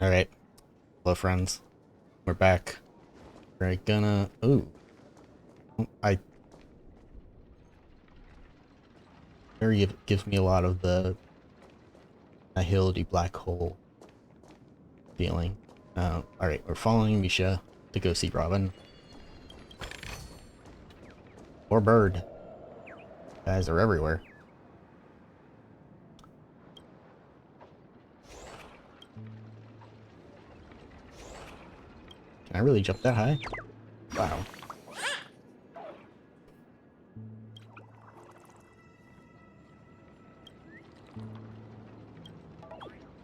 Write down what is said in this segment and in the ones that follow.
Alright. Hello, friends. We're back. We're gonna... Ooh. Area gives me a lot of the Annihility black hole feeling. Alright, we're following Misha to go see Robin. Or Bird. Guys are everywhere. Can I really jump that high? Wow.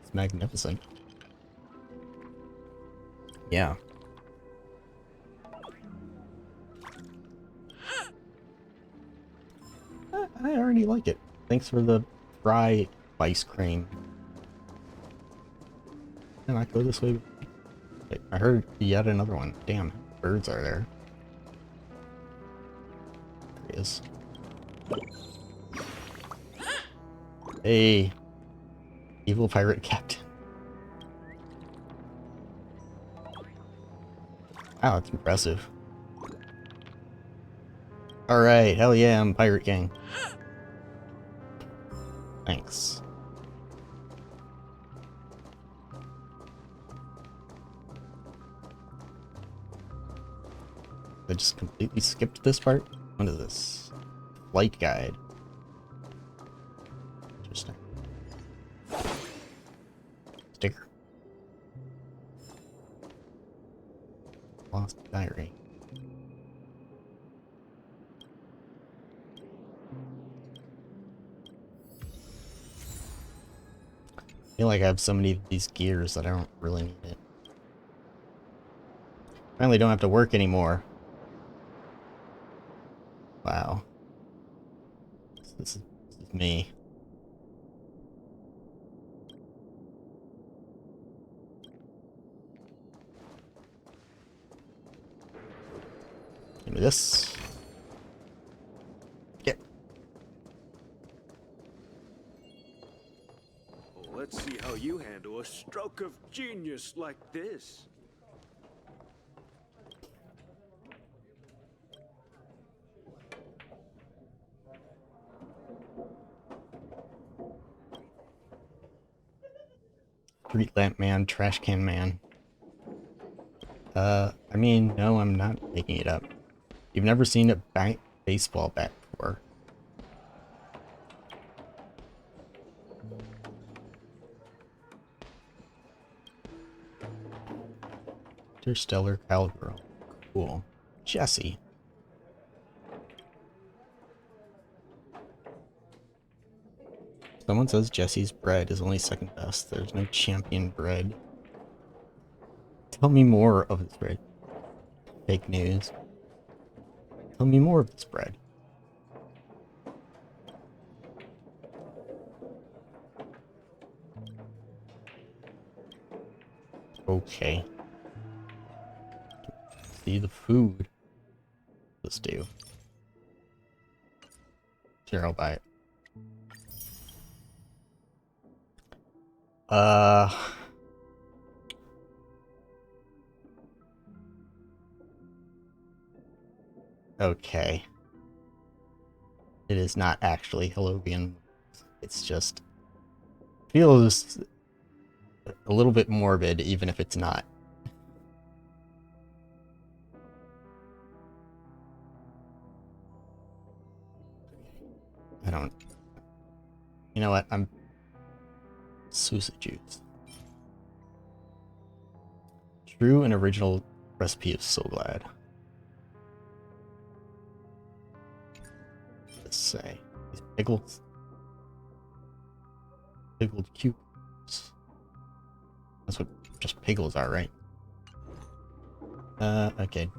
It's magnificent. Yeah. I already like it. Thanks for the fry ice cream. Can I go this way? Wait, I heard yet another one. Damn, birds are there. There he is. Hey, evil pirate captain. Wow, that's impressive. Alright, hell yeah, I'm pirate gang. Thanks. I just completely skipped this part? What is this? Flight guide. Interesting. Sticker. Lost diary. I feel like I have so many of these gears that I don't really need it. Finally don't have to work anymore. Wow. This is me. Give me this. Get. Let's see how you handle a stroke of genius like this. Street lamp man, trash can man. I mean, no, I'm not making it up. You've never seen a baseball bat before. Interstellar cowgirl. Cool. Jesse. Someone says Jesse's bread is only second best. There's no champion bread. Tell me more of this bread. Fake news. Tell me more of this bread. Okay. See the food. Let's do. Sure, I'll buy it. Okay. It is not actually Hellovian. It's just feels a little bit morbid, even if it's not. I don't. You know what? I'm Susa juice. True and original recipe of So Glad. Let's say these pickled cucumbers. That's what just pickles are, right? Okay.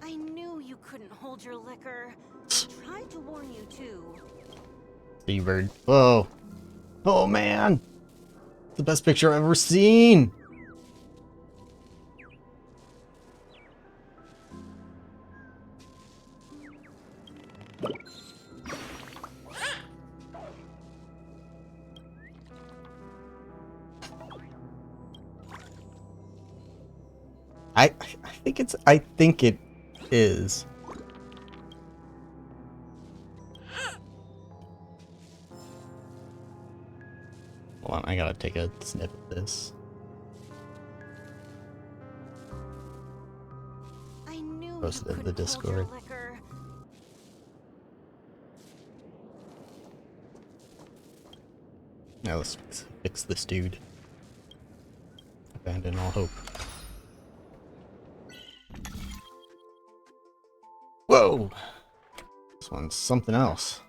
I knew you couldn't hold your liquor. I tried to warn you too. Seabird. Whoa. Oh man! The best picture I've ever seen! I think it's. I think it is. Hold on, I gotta take a snip of this. I knew Post you it in the couldn't hold your Discord. liquor. Now let's fix this dude. Abandon all hope. Whoa! This one's something else.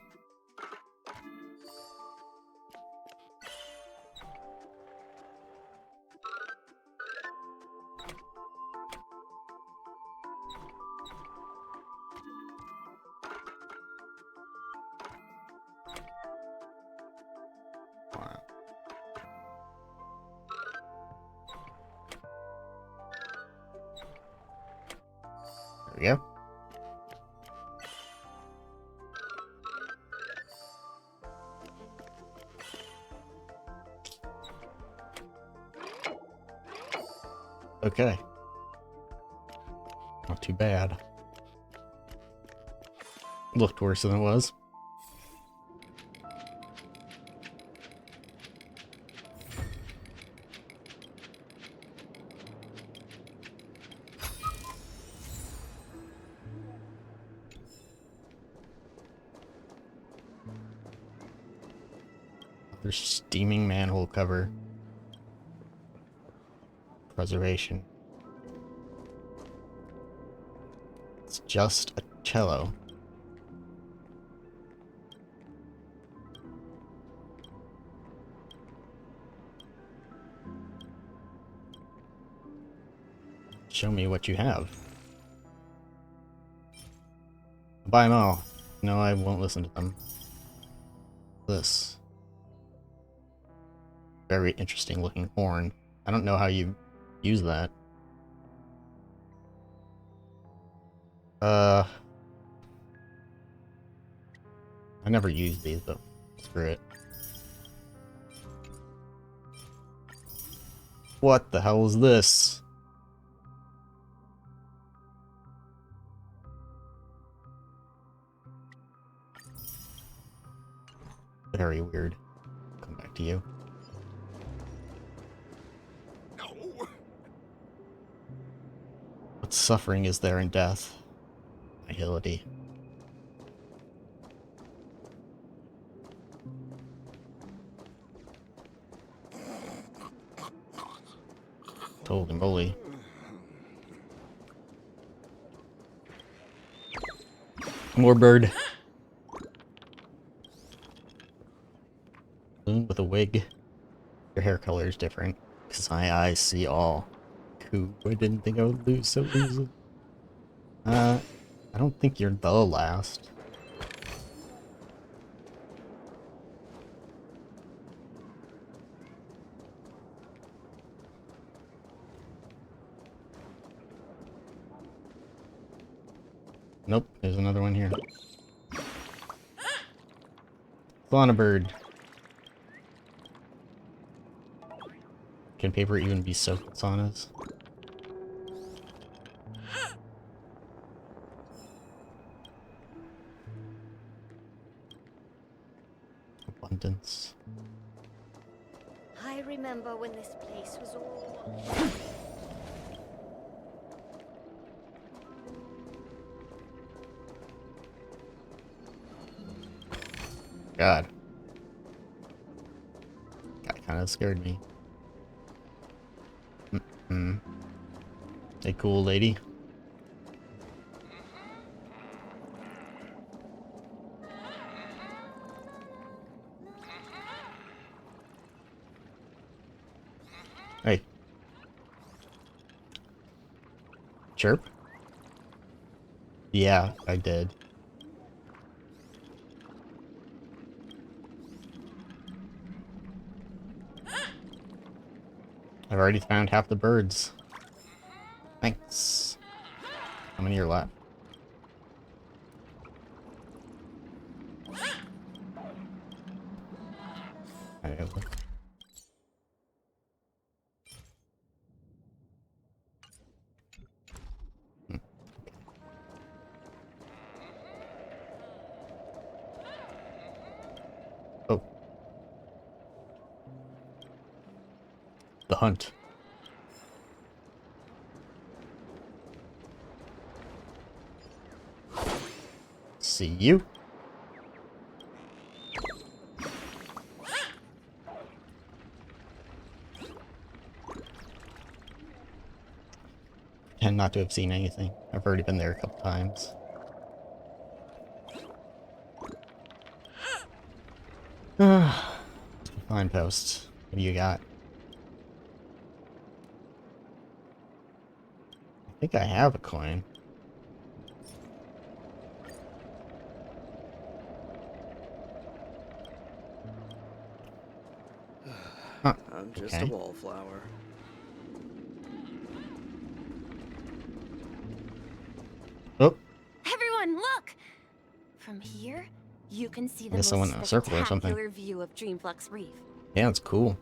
Wow. There we go. Okay. Not too bad. Looked worse than it was. There's steaming manhole cover. Preservation. It's just a cello. Show me what you have. Buy them all. No, I won't listen to them. This. Very interesting looking horn. I don't know how you use that. I never used these, but screw it. What the hell is this? Very weird. Come back to you. What suffering is there in death? Nihility. Holy moly. More bird. Balloon with a wig. Your hair color is different. Because my eyes see all. Cool. I didn't think I would lose so easily. I don't think you're the last. Nope, there's another one here. Fauna bird. Can paper even be soaked with saunas? Abundance. I remember when this place was all... God. That kind of scared me. Hey, cool lady. Hey. Chirp? Yeah, I did. I've already found half the birds. Thanks. How many are left? I don't know. The hunt. See you. Pretend not to have seen anything. I've already been there a couple times. Fine posts. What do you got? I think I have a coin. Huh. I'm just Okay. a wallflower. Oh, Everyone, look! From here, you can see the guess I went most in a circle or something. spectacular view of Dreamflux Reef. yeah, it's cool.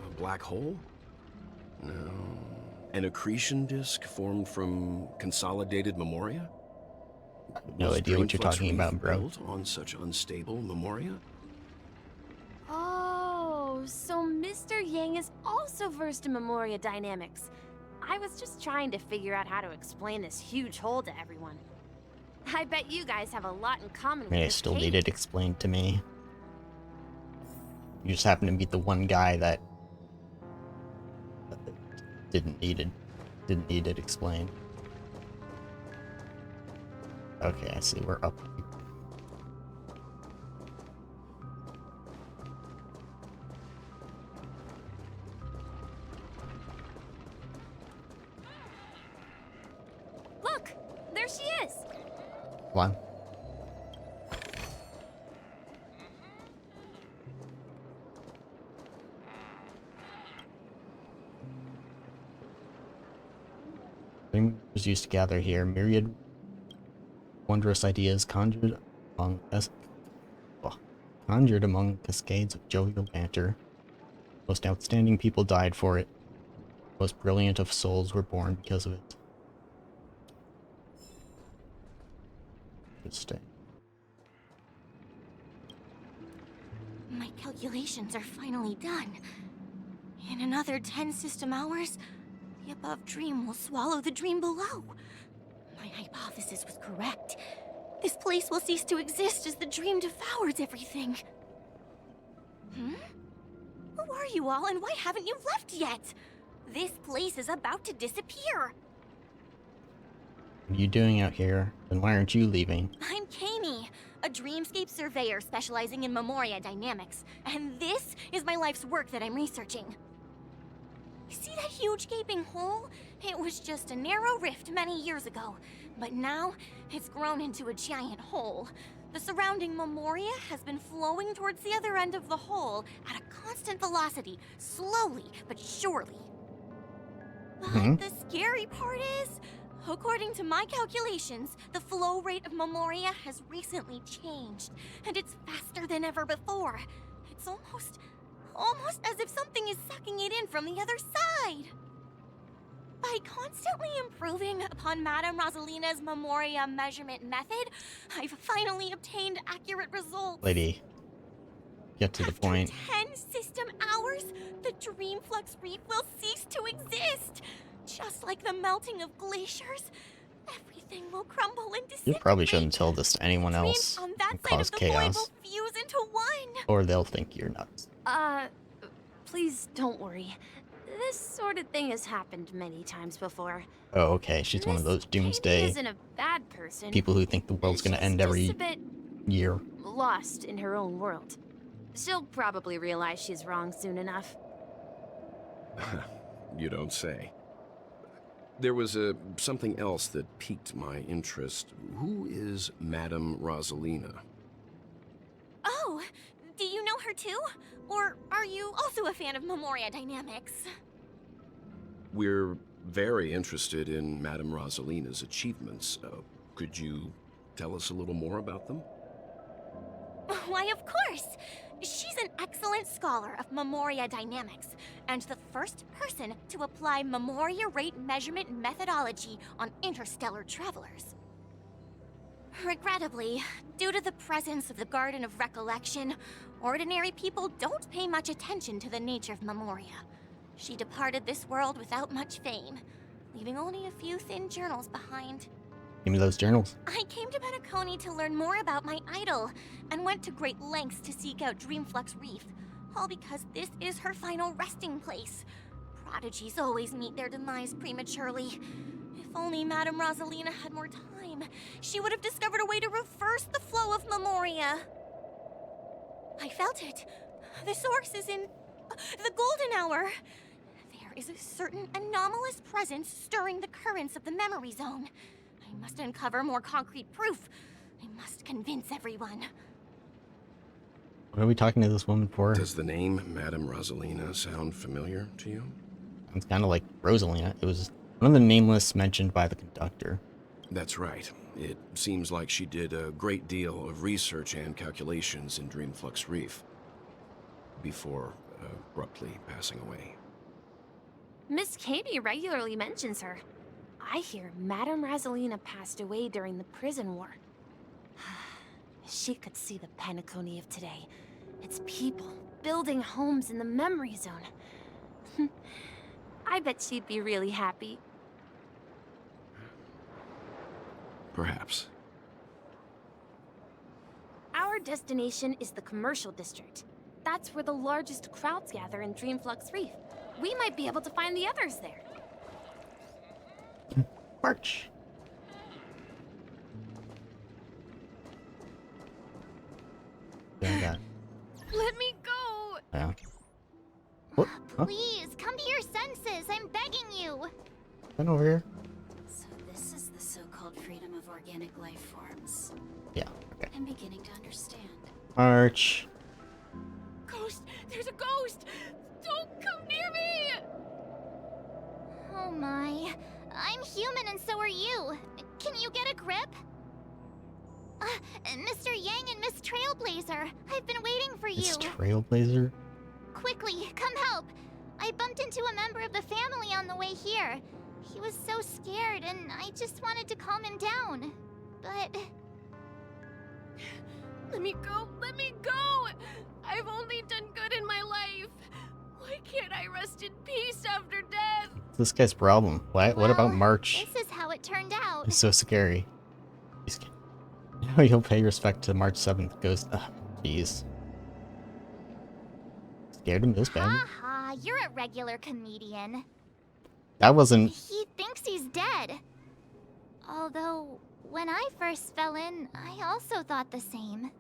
A black hole? No. An accretion disk formed from consolidated memoria? No Was idea what you're Dreamflux talking Reef about, bro. built on such unstable memoria? Oh, so Mr. Yang is also versed in Memoria dynamics. I was just trying to figure out how to explain this huge hole to everyone. I bet you guys have a lot in common I with mean, I this still cave. need it explained to me. You just happen to meet the one guy that didn't need it explained. Okay, I see. We're up. Look, there she is. One. Dreamers used to gather here. Myriad wondrous ideas conjured among cascades of jovial banter. Most outstanding people died for it. Most brilliant of souls were born because of it. Interesting. My calculations are finally done. In another 10 system hours, the above dream will swallow the dream below. My hypothesis was correct. This place will cease to exist as the dream devours everything. Who are you all, and why haven't you left yet? This place is about to disappear. What are you doing out here? Then why aren't you leaving? I'm Kami, a dreamscape surveyor specializing in Memoria dynamics, and this is my life's work that I'm researching. See that huge gaping hole? It was just a narrow rift many years ago, but now it's grown into a giant hole. The surrounding Memoria has been flowing towards the other end of the hole at a constant velocity, slowly but surely. But the scary part is, according to my calculations, the flow rate of Memoria has recently changed, and it's faster than ever before. It's almost as if something is sucking it in from the other side. By constantly improving upon Madame Rosalina's Memoria measurement method, I've finally obtained accurate results. Lady, get to the point. After 10 system hours, the Dreamflux Reef will cease to exist. Just like the melting of glaciers, everything will crumble and You disintegrate. probably shouldn't tell this to anyone else Dreams on that and side cause of the void chaos, will fuse into one. or they'll think you're nuts. Please don't worry. This sort of thing has happened many times before. Oh, okay, she's one of those Kami doomsday isn't a bad person. people who think the world's gonna She's end just every a bit year. lost in her own world. She'll probably realize she's wrong soon enough. You don't say. There was something else that piqued my interest. Who is Madame Rosalina? Oh, do you know her too? Or are you also a fan of Memoria dynamics? We're very interested in Madame Rosalina's achievements. Could you tell us a little more about them? Why, of course! She's an excellent scholar of Memoria dynamics, and the first person to apply Memoria rate measurement methodology on interstellar travelers. Regrettably, due to the presence of the Garden of Recollection, ordinary people don't pay much attention to the nature of Memoria. She departed this world without much fame, leaving only a few thin journals behind. Give me those journals. I came to Penacony to learn more about my idol, and went to great lengths to seek out Dreamflux Reef, all because this is her final resting place. Prodigies always meet their demise prematurely. If only Madame Rosalina had more time, she would have discovered a way to reverse the flow of Memoria. I felt it. The source is in the golden hour. There is a certain anomalous presence stirring the currents of the memory zone. I must uncover more concrete proof. I must convince everyone. What are we talking to this woman for? Does the name Madame Rosalina sound familiar to you? It's kind of like Rosalina. It was one of the nameless mentioned by the conductor. That's right. It seems like she did a great deal of research and calculations in Dreamflux Reef before abruptly passing away. Miss Katie regularly mentions her. I hear Madame Rosalina passed away during the prison war. She could see the Penacony of today. Its people building homes in the memory zone. I bet she'd be really happy. Perhaps. Our destination is the commercial district. That's where the largest crowds gather in Dreamflux Reef. We might be able to find the others there. March. Yeah, that. Let me go! Yeah. What? Huh? Please, come to your senses. I'm begging you. Been over here? So this is the so-called freedom of organic life forms. Yeah. Okay. I'm beginning to understand. March. Ghost! There's a ghost! Don't come near me! Oh my. I'm human and so are you. Can you get a grip? Mr. Yang and Miss Trailblazer, I've been waiting for you. It's Trailblazer? Quickly, come help. I bumped into a member of the family on the way here. He was so scared and I just wanted to calm him down. But... Let me go! Let me go! I've only done good in my life. Why can't I rest in peace after death? What's this guy's problem? What about March? This is how it turned out. He's so scary. Now you'll pay respect to March 7th Ghost. Jeez. Scared him this bad? Haha, you're a regular comedian. That wasn't... He thinks he's dead. Although, when I first fell in, I also thought the same.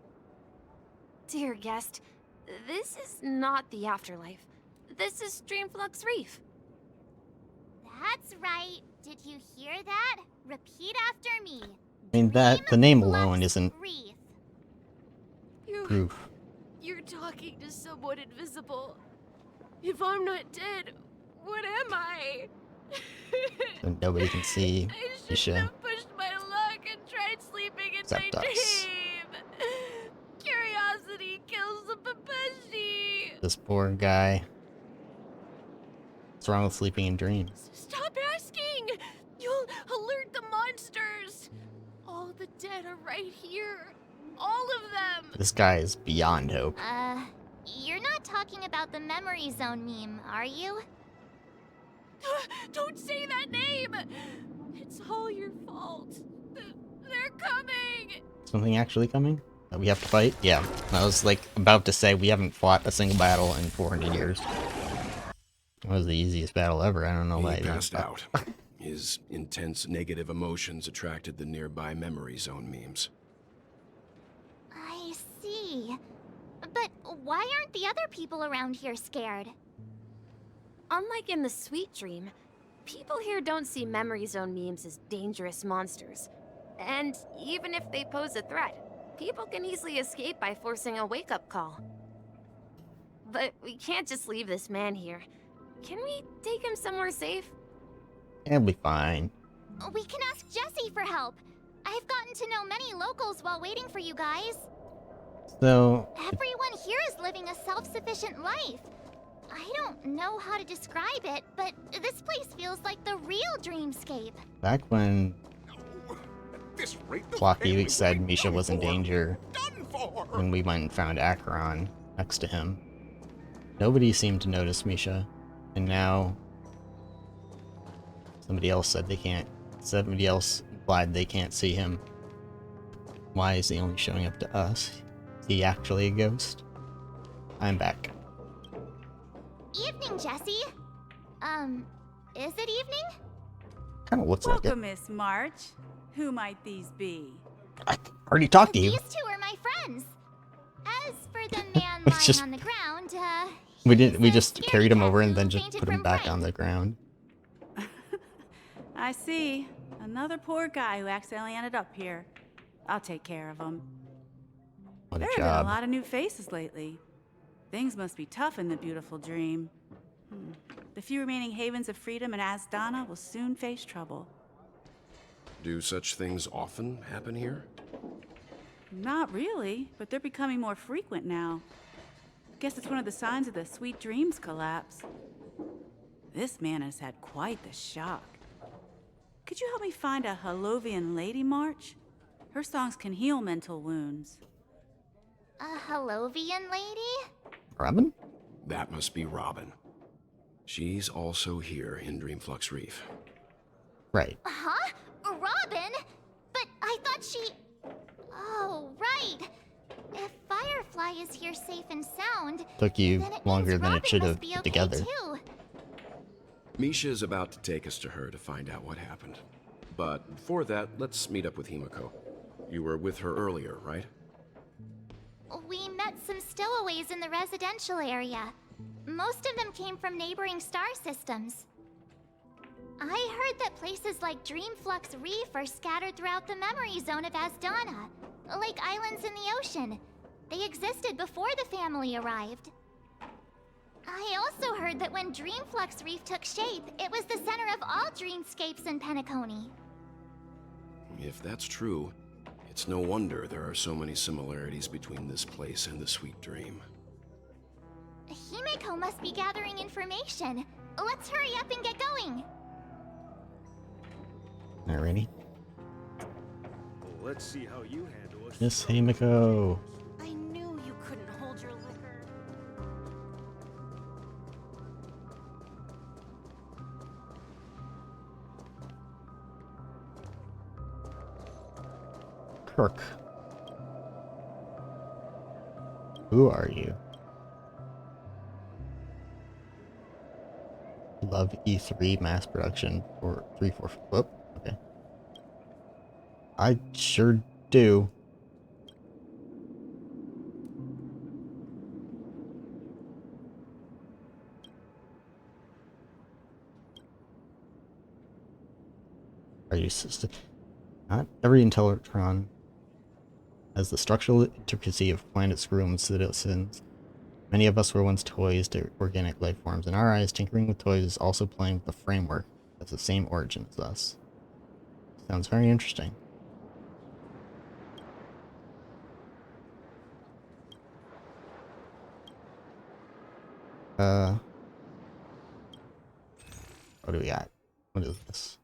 Dear guest, this is not the afterlife. This is Dreamflux Reef. That's right. Did you hear that? Repeat after me. I mean, the name alone isn't Reef. proof. You're talking to someone invisible. If I'm not dead, what am I? So nobody can see I shouldn't Misha. have pushed my luck and tried sleeping in Except my us. dream. Curiosity kills the Papeshi. This poor guy. What's wrong with sleeping in dreams? Stop asking! You'll alert the monsters! All the dead are right here. All of them! This guy is beyond hope. You're not talking about the memory zone meme, are you? Don't say that name! It's all your fault. They're coming! Something actually coming? That we have to fight? Yeah. I was like about to say we haven't fought a single battle in 400 years. That was the easiest battle ever. I don't know why. He passed out. His intense negative emotions attracted the nearby memory zone memes. I see. But why aren't the other people around here scared? Unlike in the Sweet Dream, people here don't see memory zone memes as dangerous monsters. And even if they pose a threat, people can easily escape by forcing a wake-up call. But we can't just leave this man here. Can we take him somewhere safe? It'll be fine. We can ask Jessie for help. I've gotten to know many locals while waiting for you guys. So, Everyone here is living a self-sufficient life. I don't know how to describe it, but this place feels like the real dreamscape. back when At this rate, the Flocky family said will be Misha done was in for. danger, Done for. when we went and found Acheron next to him, nobody seemed to notice Misha. And now somebody else said they can't. Somebody else implied they can't see him. Why is he only showing up to us? Is he actually a ghost? I'm back. Evening, Jesse. Is it evening? Kind of looks like it. Welcome, Miss March. Who might these be? I already talked to you. These two are my friends. As for the man It's lying just- on the ground, We didn't. We he's a just scaredy carried him cat over and who then just fainted put him from back fright. on the ground. I see. Another poor guy who accidentally ended up here. I'll take care of him. What a There have been a job. lot of new faces lately. Things must be tough in the beautiful dream. The few remaining havens of freedom in Asdana will soon face trouble. Do such things often happen here? Not really, but they're becoming more frequent now. Guess it's one of the signs of the Sweet Dreams collapse. This man has had quite the shock. Could you help me find a Holovian lady, March? Her songs can heal mental wounds. A Holovian lady? Robin? That must be Robin. She's also here in Dreamflux Reef. Right. Huh? Robin? But I thought she... Oh, right. If Firefly is here safe and sound, Took you then it longer means than it Robin should must have be put okay together. too. Misha is about to take us to her to find out what happened. But before that, let's meet up with Himiko. You were with her earlier, right? We met some stowaways in the residential area. Most of them came from neighboring star systems. I heard that places like Dreamflux Reef are scattered throughout the memory zone of Asdana, like islands in the ocean. They existed before the family arrived. I also heard that when Dreamflux Reef took shape, it was the center of all dreamscapes in Penacony. If that's true, it's no wonder there are so many similarities between this place and the Sweet Dream. Himiko must be gathering information. Let's hurry up and get going. Alrighty. Let's see how you handle a Miss stroke of Himiko. I knew you couldn't hold your liquor. Kirk. Who are you? Love E3 mass production for 3-4. Whoop. Okay. I sure do. Are you not every Intellectron has the structural intricacy of planet Scroom citizens. Many of us were once toys to organic life forms. In our eyes, tinkering with toys is also playing with the framework that's the same origin as us. Sounds very interesting. What do we got? What is this?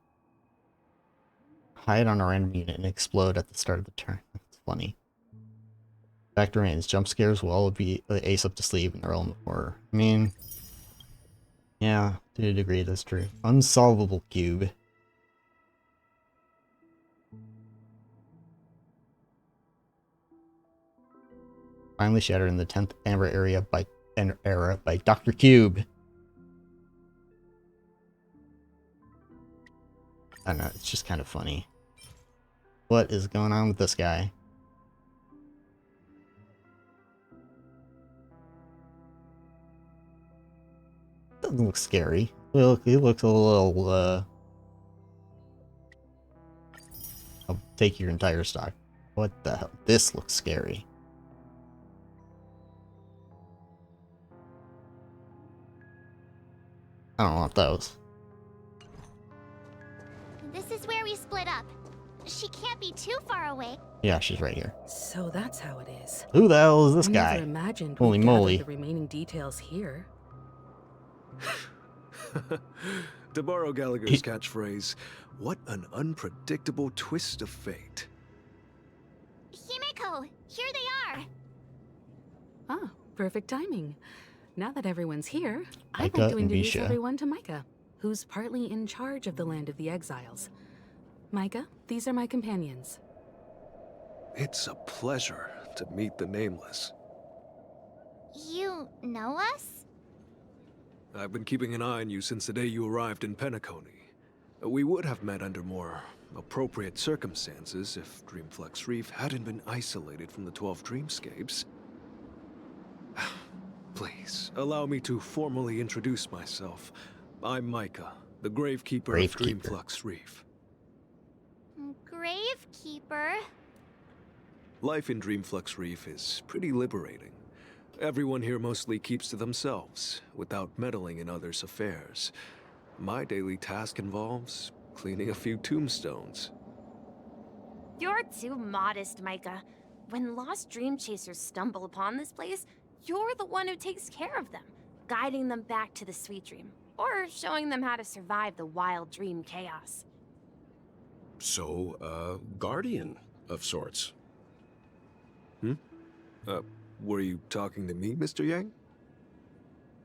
Hide on a random unit and explode at the start of the turn. That's funny. Fact remains, jump scares will all be the ace up to sleeve in the realm of horror. I mean, yeah, to a degree that's true. Unsolvable cube. Finally shattered in the 10th Amber era by Dr. Cube. I don't know, it's just kind of funny. What is going on with this guy? Doesn't look scary. Well, he looks a little, I'll take your entire stock. What the hell? This looks scary. I don't want those. This is where we split up. She can't be too far away. Yeah, she's right here. So that's how it is. Who the hell is this I guy? never imagined Holy we'd gather moly. the remaining details here. To borrow Gallagher's catchphrase, what an unpredictable twist of fate. Himiko, here they are. Ah, perfect timing. Now that everyone's here, I'd Micah like to and introduce Misha. everyone to Micah, who's partly in charge of the land of the exiles. Micah, these are my companions. It's a pleasure to meet the Nameless. You know us? I've been keeping an eye on you since the day you arrived in Penacony. We would have met under more appropriate circumstances if Dreamflex Reef hadn't been isolated from the 12 Dreamscapes. Please, allow me to formally introduce myself. I'm Micah, the Gravekeeper of Gravekeeper. Dreamflux Reef. Gravekeeper? Life in Dreamflux Reef is pretty liberating. Everyone here mostly keeps to themselves, without meddling in others' affairs. My daily task involves cleaning a few tombstones. You're too modest, Micah. When lost dream chasers stumble upon this place, you're the one who takes care of them, guiding them back to the sweet dream, or showing them how to survive the wild dream chaos. So, guardian of sorts. Were you talking to me, Mr. Yang?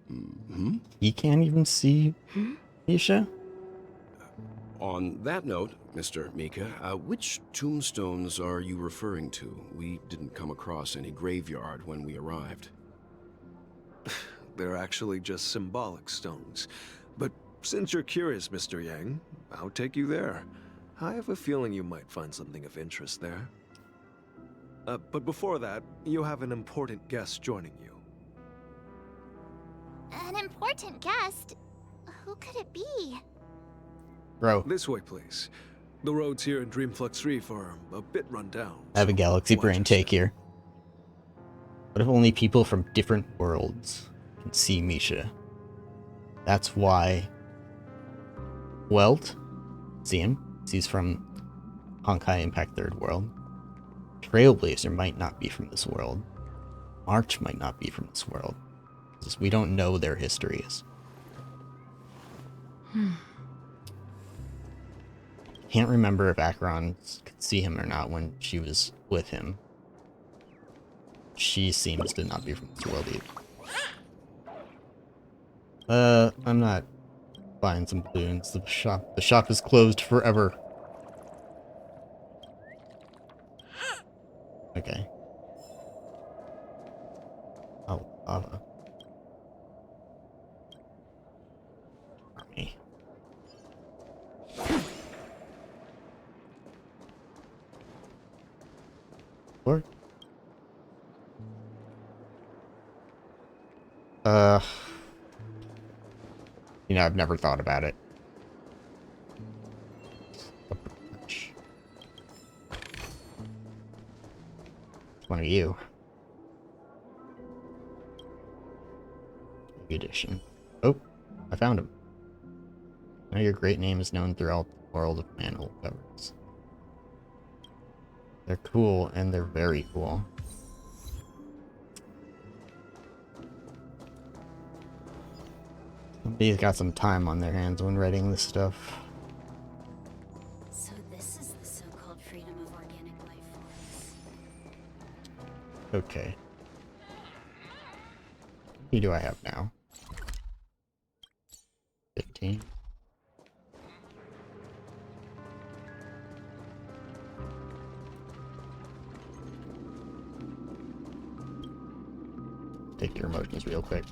Hmm? He can't even see Misha? On that note, Mr. Mika, which tombstones are you referring to? We didn't come across any graveyard when we arrived. They're actually just symbolic stones. But since you're curious, Mr. Yang, I'll take you there. I have a feeling you might find something of interest there. But before that, you have an important guest joining you. An important guest? Who could it be? Bro, This way, please. The roads here in Dreamflux Reef are a bit run down. I have a so galaxy watch brain yourself. take here. What if only people from different worlds can see Misha? That's why Welt, see him? He's from Honkai Impact Third World. Trailblazer might not be from this world. March might not be from this world. Just we don't know their histories. Can't remember if Acheron could see him or not when she was with him. She seems to not be from this world either. I'm not buying some balloons. The shop is closed forever. Okay. Oh, lava. Army. What? You know, I've never thought about it. One of you. Edition. Oh, I found him. Now your great name is known throughout the world of manhole covers. They're cool, and they're very cool. Somebody's got some time on their hands when writing this stuff. So this is the so-called freedom of organic life forms. Okay. How many do I have now? 15. Take your emotions real quick.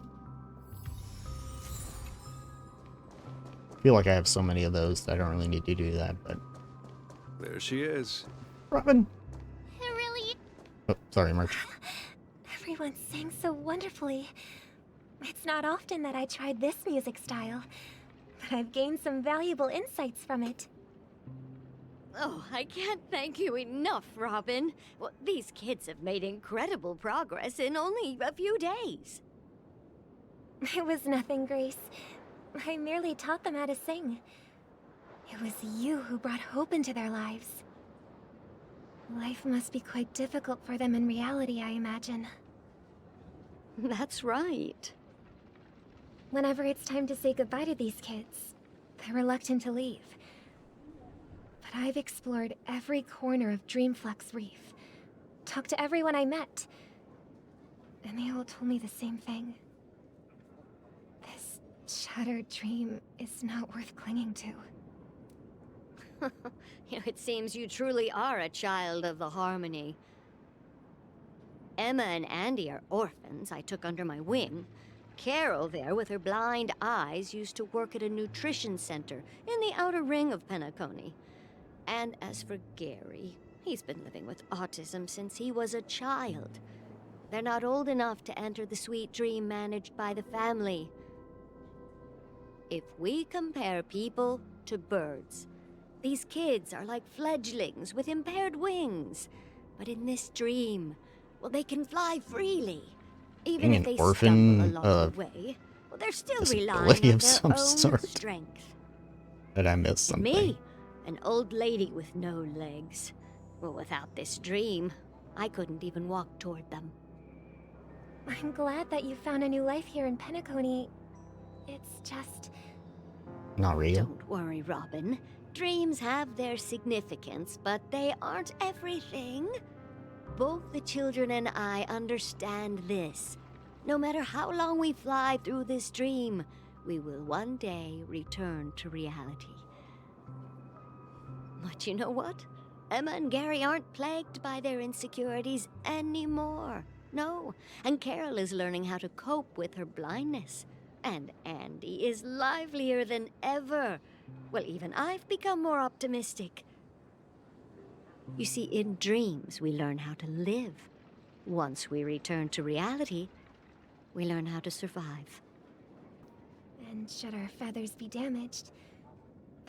I feel like I have so many of those that I don't really need to do that, but... There she is. Robin! Really? Oh, sorry, March. Everyone sang so wonderfully. It's not often that I tried this music style, but I've gained some valuable insights from it. Oh, I can't thank you enough, Robin. Well, these kids have made incredible progress in only a few days. It was nothing, Grace. I merely taught them how to sing. It was you who brought hope into their lives. Life must be quite difficult for them in reality, I imagine. That's right. Whenever it's time to say goodbye to these kids, they're reluctant to leave. But I've explored every corner of Dreamflux Reef, talked to everyone I met, and they all told me the same thing. shattered dream is not worth clinging to. It seems you truly are a child of the Harmony. Emma and Andy are orphans I took under my wing. Carol there, with her blind eyes, used to work at a nutrition center in the outer ring of Penacony. And as for Gary, he's been living with autism since he was a child. They're not old enough to enter the sweet dream managed by the family. If we compare people to birds, these kids are like fledglings with impaired wings. But in this dream, well, they can fly freely. Even Being if an they orphan, stumble along the way, well, they're still relying disability on of their some own sort. strength. Did I miss something? Me, an old lady with no legs. Well, without this dream, I couldn't even walk toward them. I'm glad that you found a new life here in Penacony. It's just... Not real. Don't worry, Robin. Dreams have their significance, but they aren't everything. Both the children and I understand this. No matter how long we fly through this dream, we will one day return to reality. But you know what? Emma and Gary aren't plagued by their insecurities anymore. No, and Carol is learning how to cope with her blindness. And Andy is livelier than ever. Well, even I've become more optimistic. You see, in dreams, we learn how to live. Once we return to reality, we learn how to survive. And should our feathers be damaged,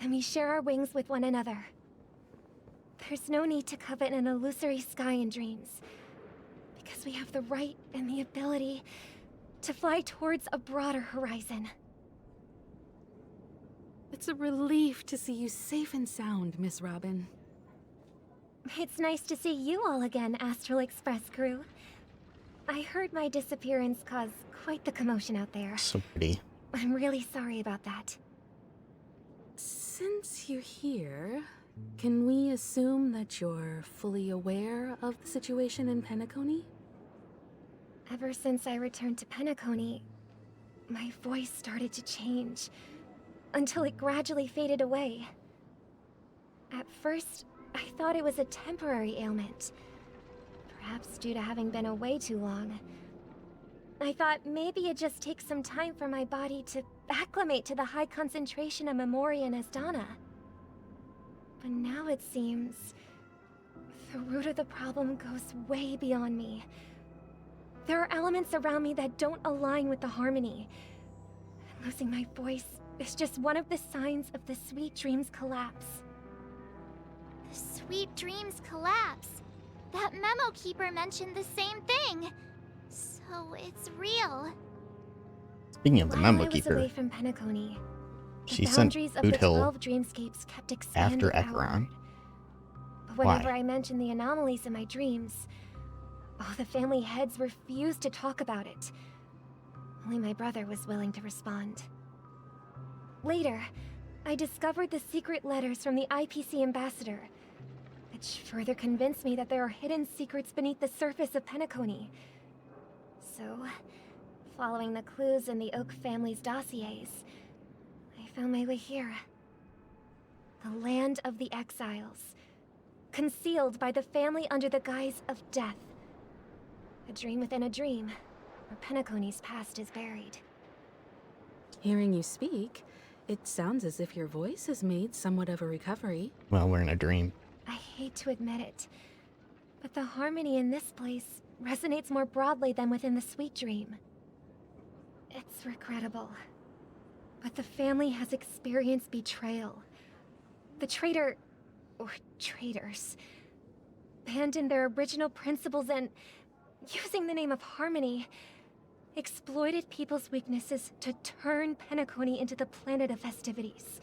then we share our wings with one another. There's no need to covet an illusory sky in dreams, because we have the right and the ability to fly towards a broader horizon. It's a relief to see you safe and sound, Miss Robin. It's nice to see you all again, Astral Express crew. I heard my disappearance caused quite the commotion out there. So pretty. I'm really sorry about that. Since you're here, can we assume that you're fully aware of the situation in Penacony? Ever since I returned to Penacony, my voice started to change, until it gradually faded away. At first, I thought it was a temporary ailment, perhaps due to having been away too long. I thought maybe it just takes some time for my body to acclimate to the high concentration of Memoria and Asdana. But now it seems the root of the problem goes way beyond me. There are elements around me that don't align with the Harmony. Losing my voice is just one of the signs of the Sweet Dreams collapse. The Sweet Dreams collapse. That memo keeper mentioned the same thing. So it's real. Speaking of the While memo I was keeper, away from Penacony, she the sent boundaries of Boot the Hill 12 dreamscapes kept expanding after outward. Ekron. But whenever Why? I mentioned the anomalies in my dreams, the family heads refused to talk about it. Only my brother was willing to respond. Later, I discovered the secret letters from the IPC ambassador, which further convinced me that there are hidden secrets beneath the surface of Penacony. So, following the clues in the Oak family's dossiers, I found my way here. The land of the exiles, concealed by the family under the guise of death. A dream within a dream, where Penacony's past is buried. Hearing you speak, it sounds as if your voice has made somewhat of a recovery. Well, we're in a dream. I hate to admit it, but the harmony in this place resonates more broadly than within the Sweet Dream. It's regrettable, but the family has experienced betrayal. The traitor, or traitors, abandoned their original principles and, using the name of Harmony, exploited people's weaknesses to turn Penacony into the planet of festivities,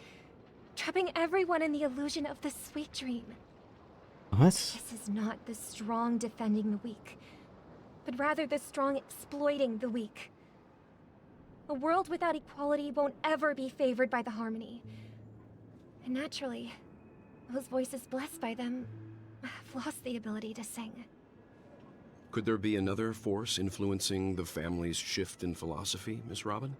trapping everyone in the illusion of the Sweet Dream. What? This is not the strong defending the weak, but rather the strong exploiting the weak. A world without equality won't ever be favored by the Harmony. And naturally, those voices blessed by them have lost the ability to sing. Could there be another force influencing the family's shift in philosophy, Miss Robin?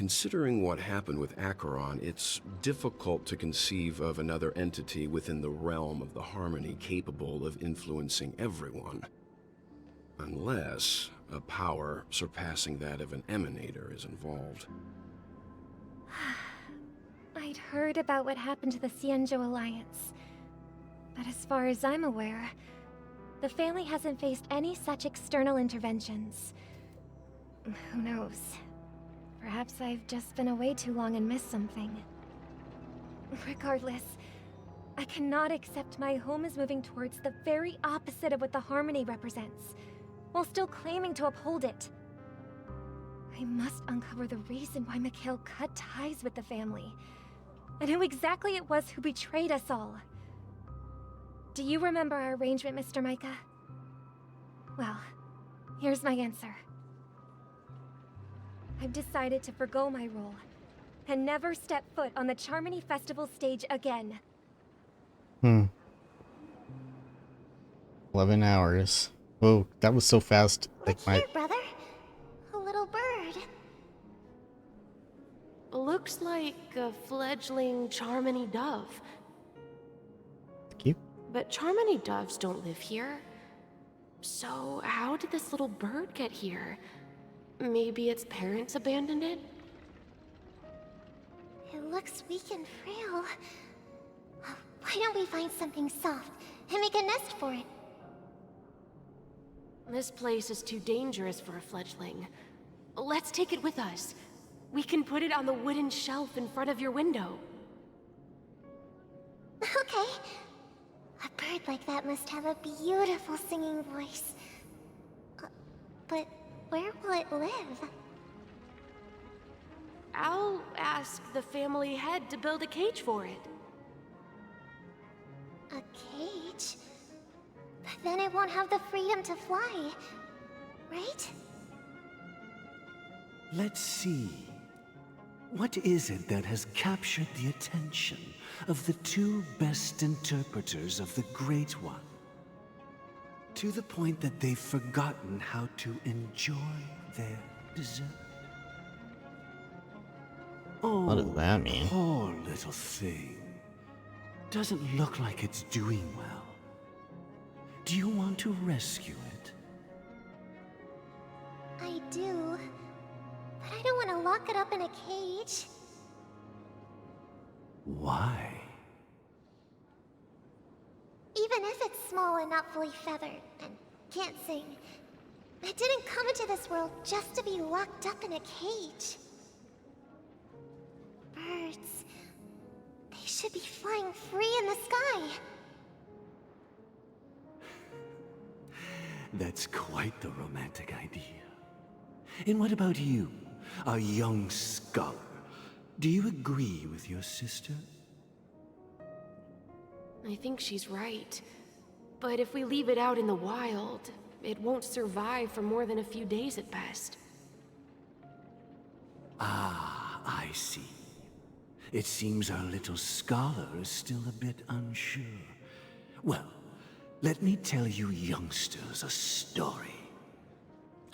considering what happened with Acheron, it's difficult to conceive of another entity within the realm of the Harmony capable of influencing everyone. Unless a power surpassing that of an Emanator is involved. I'd heard about what happened to the Xianzhou Alliance. But as far as I'm aware, the family hasn't faced any such external interventions. Who knows? Perhaps I've just been away too long and missed something. Regardless, I cannot accept my home is moving towards the very opposite of what the Harmony represents, while still claiming to uphold it. I must uncover the reason why Mikhail cut ties with the family, and who exactly it was who betrayed us all. Do you remember our arrangement, Mr. Micah? Well, here's my answer. I've decided to forgo my role, and never step foot on the Charmony Festival stage again. 11 hours. Whoa, that was so fast. Like Here, brother. A little bird. Looks like a fledgling Charmony dove. Cute. But Charmony doves don't live here. So how did this little bird get here? Maybe its parents abandoned it? It looks weak and frail. Why don't we find something soft and make a nest for it? This place is too dangerous for a fledgling. Let's take it with us. We can put it on the wooden shelf in front of your window. Okay. A bird like that must have a beautiful singing voice. But where will it live? I'll ask the family head to build a cage for it. A cage? But then it won't have the freedom to fly, right? Let's see. What is it that has captured the attention of the two best interpreters of the Great One? To the point that they've forgotten how to enjoy their dessert. Oh, What does that mean? Poor little thing. Doesn't look like it's doing well. Do you want to rescue it? I do. But I don't want to lock it up in a cage. Why? Even if it's small and not fully feathered, and can't sing, it didn't come into this world just to be locked up in a cage. Birds, they should be flying free in the sky. That's quite the romantic idea. And what about you, a young scholar? Do you agree with your sister? I think she's right. But if we leave it out in the wild, it won't survive for more than a few days at best. Ah, I see. It seems our little scholar is still a bit unsure. Well, let me tell you youngsters a story.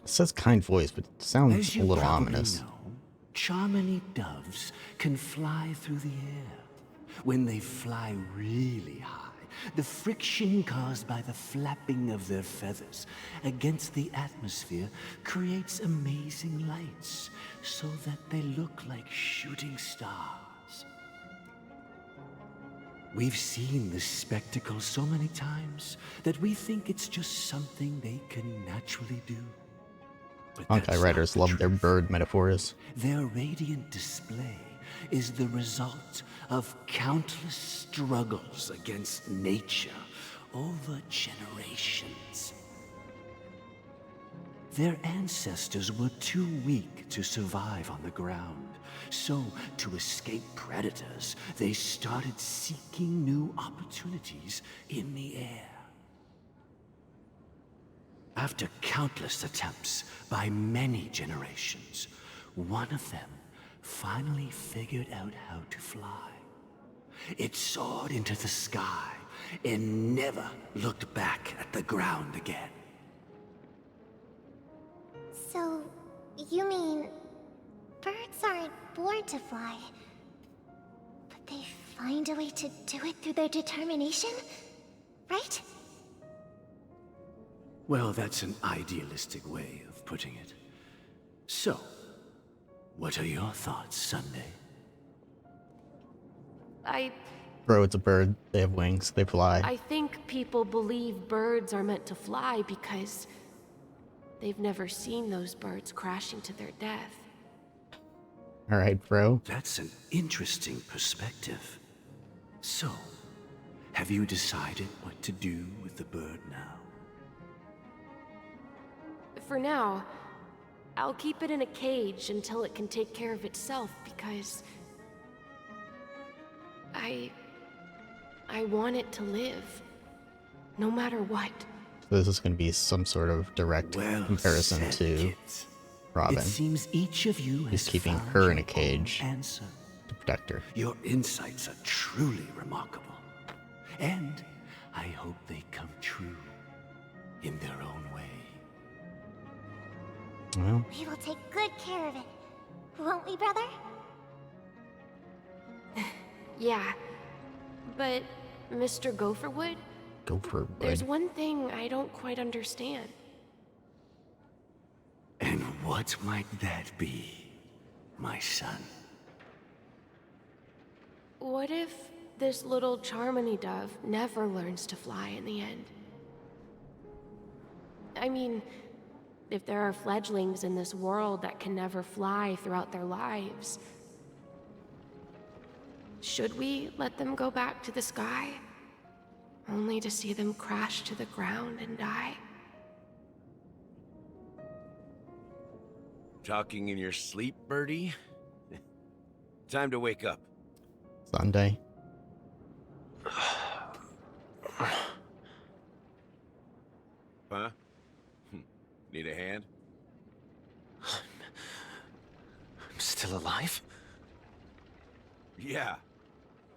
It says kind voice, but it sounds As a you little probably ominous. know, Charmony doves can fly through the air. When they fly really high, the friction caused by the flapping of their feathers against the atmosphere creates amazing lights, so that they look like shooting stars. We've seen this spectacle so many times that we think it's just something they can naturally do. But Honkai that's writers not the love their truth. bird metaphors. Their radiant display is the result of countless struggles against nature over generations. Their ancestors were too weak to survive on the ground, so to escape predators, they started seeking new opportunities in the air. After countless attempts by many generations, one of them finally figured out how to fly. It soared into the sky and never looked back at the ground again. So, you mean... Birds aren't born to fly. But they find a way to do it through their determination, right? Well, that's an idealistic way of putting it. So, what are your thoughts, Sunday? Bro, it's a bird. They have wings. They fly. I think people believe birds are meant to fly because they've never seen those birds crashing to their death. All right, bro. That's an interesting perspective. So, have you decided what to do with the bird now? For now, I'll keep it in a cage until it can take care of itself because I want it to live, no matter what. So this is going to be some sort of direct comparison said, to kids. Robin. It seems each of you He's has keeping found her in a your cage own answer. to protect her. Your insights are truly remarkable. And I hope they come true in their own way. Well, We will take good care of it. Won't we, brother? Yeah, but Mr. Gopherwood, go for it, there's bud. one thing I don't quite understand. And what might that be, my son? What if this little Charmony dove never learns to fly in the end? I mean, if there are fledglings in this world that can never fly throughout their lives, should we let them go back to the sky, only to see them crash to the ground and die? Talking in your sleep, birdie? Time to wake up. Sunday. Huh? Need a hand? I'm still alive? Yeah.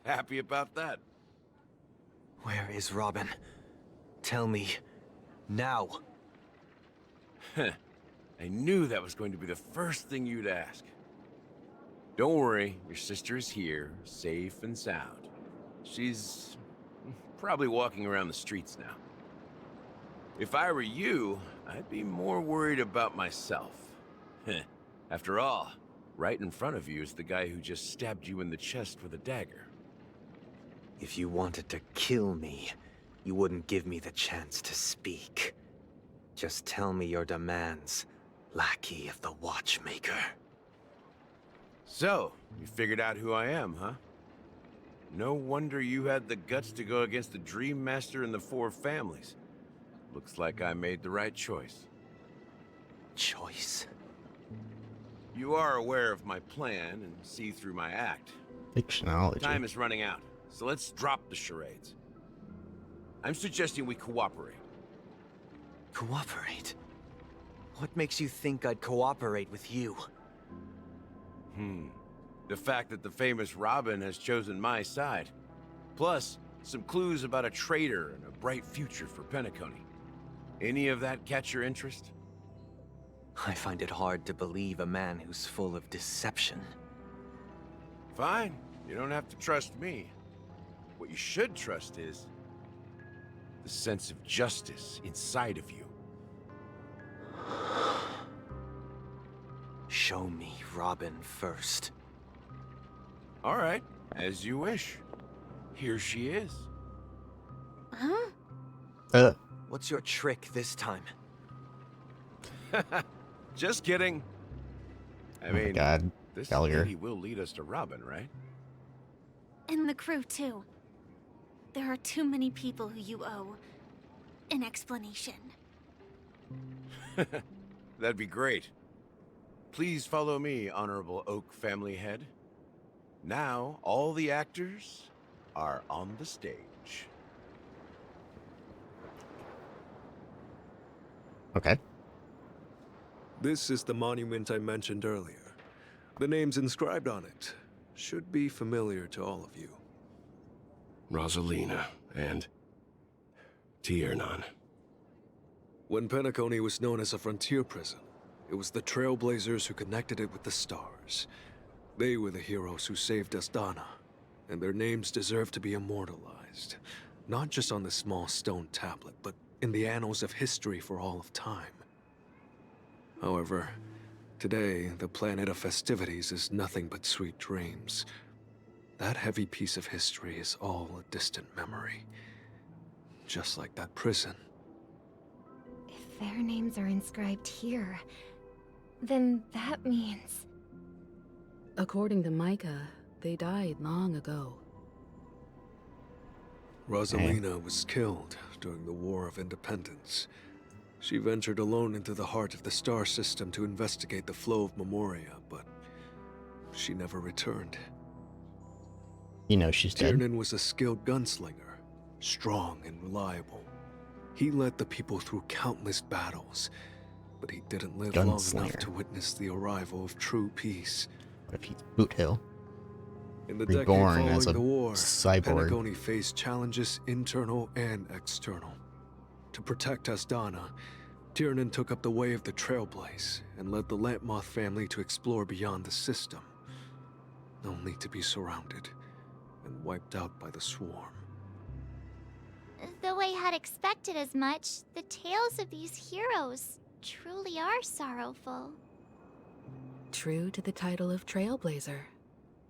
Happy about that. Where is Robin? Tell me. Now. I knew that was going to be the first thing you'd ask. Don't worry, your sister is here, safe and sound. She's probably walking around the streets now. If I were you, I'd be more worried about myself. After all, right in front of you is the guy who just stabbed you in the chest with a dagger. If you wanted to kill me, you wouldn't give me the chance to speak. Just tell me your demands, lackey of the Watchmaker. So, you figured out who I am, huh? No wonder you had the guts to go against the Dream Master and the Four Families. Looks like I made the right choice. Choice? You are aware of my plan and see through my act. Fictionology. Time is running out, so let's drop the charades. I'm suggesting we cooperate. Cooperate? What makes you think I'd cooperate with you? The fact that the famous Robin has chosen my side. Plus, some clues about a traitor and a bright future for Penacony. Any of that catch your interest? I find it hard to believe a man who's full of deception. Fine. You don't have to trust me. What you should trust is the sense of justice inside of you. Show me Robin first. All right, as you wish. Here she is. Huh? What's your trick this time? Just kidding. I Oh mean, my god. this Gallagher. lady will lead us to Robin, right? And the crew, too. There are too many people who you owe an explanation. That'd be great. Please follow me, Honorable Oak family head. Now, all the actors are on the stage. Okay. This is the monument I mentioned earlier. The names inscribed on it should be familiar to all of you. Rosalina and Tiernan. When Penacony was known as a frontier prison, It was the Trailblazers who connected it with the stars. They were the heroes who saved Asdana, and their names deserve to be immortalized. Not just on this small stone tablet, but in the annals of history for all of time. However, today, the planet of festivities is nothing but sweet dreams. That heavy piece of history is all a distant memory. Just like that prison. If their names are inscribed here, then that means... According to Micah, they died long ago. Rosalina was killed during the War of Independence. She ventured alone into the heart of the star system to investigate the flow of Memoria, but she never returned. You know she's dead. Tiernan was a skilled gunslinger, strong and reliable. He led the people through countless battles, but he didn't live long enough to witness the arrival of true peace. What if he's Boot Hill? In the Reborn decade as following a the war, cyborg. Penacony faced challenges internal and external. To protect Asdana, Tiernan took up the way of the Trailblaze and led the Lampmoth family to explore beyond the system, only to be surrounded and wiped out by the swarm. Though I had expected as much, the tales of these heroes truly are sorrowful. True to the title of Trailblazer,